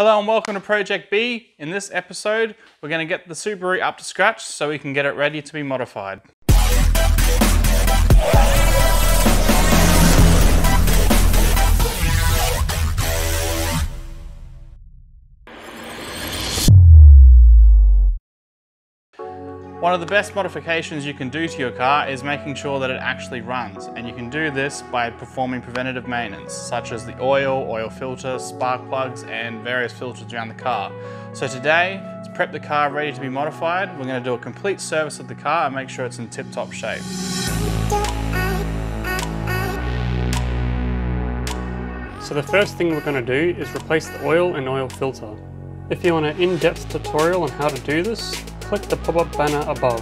Hello and welcome to Project B. In this episode, we're going to get the Subaru up to scratch so we can get it ready to be modified. One of the best modifications you can do to your car is making sure that it actually runs, and you can do this by performing preventative maintenance such as the oil filter, spark plugs and various filters around the car. So today, to prep the car ready to be modified, we're going to do a complete service of the car and make sure it's in tip-top shape. So the first thing we're going to do is replace the oil and oil filter. If you want an in-depth tutorial on how to do this, click the pop-up banner above.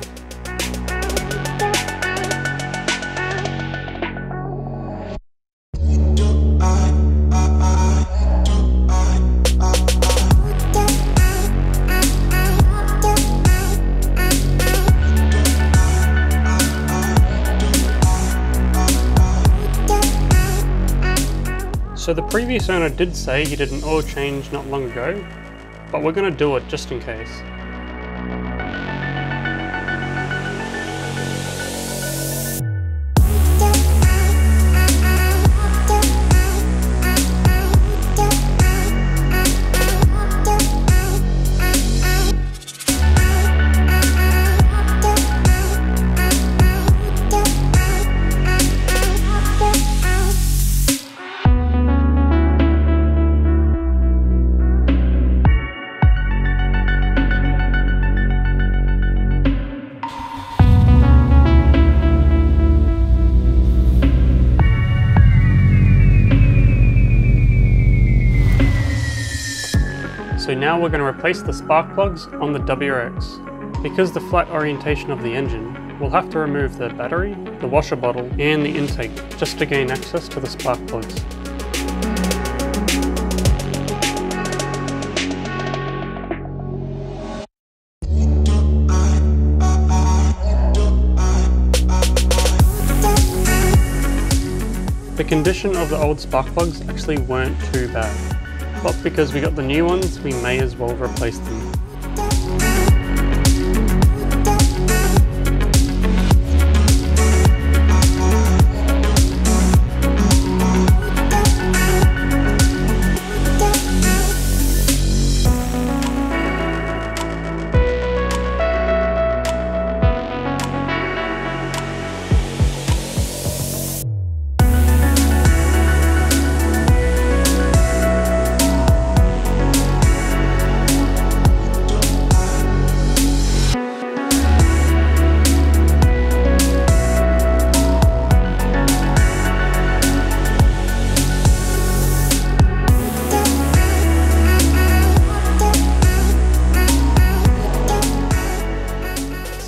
So the previous owner did say he did an oil change not long ago, but we're going to do it just in case. So now we're going to replace the spark plugs on the WRX. Because the flat orientation of the engine, we'll have to remove the battery, the washer bottle and the intake just to gain access to the spark plugs. The condition of the old spark plugs actually weren't too bad. But because we got the new ones, we may as well replace them.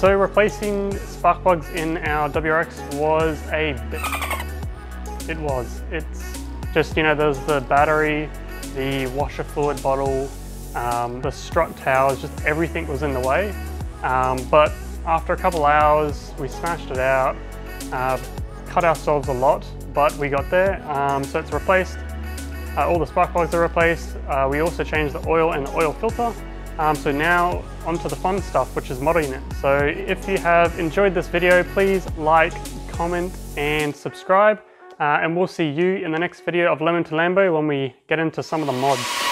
So replacing spark plugs in our WRX was a bit. It was. It's just, you know, there's the battery, the washer fluid bottle, the strut towers, just everything was in the way. But after a couple hours, we smashed it out, cut ourselves a lot, but we got there. So it's replaced. All the spark plugs are replaced. We also changed the oil and the oil filter. So now onto the fun stuff, which is modding it. So if you have enjoyed this video, please like, comment and subscribe. And we'll see you in the next video of Lemon to Lambo when we get into some of the mods.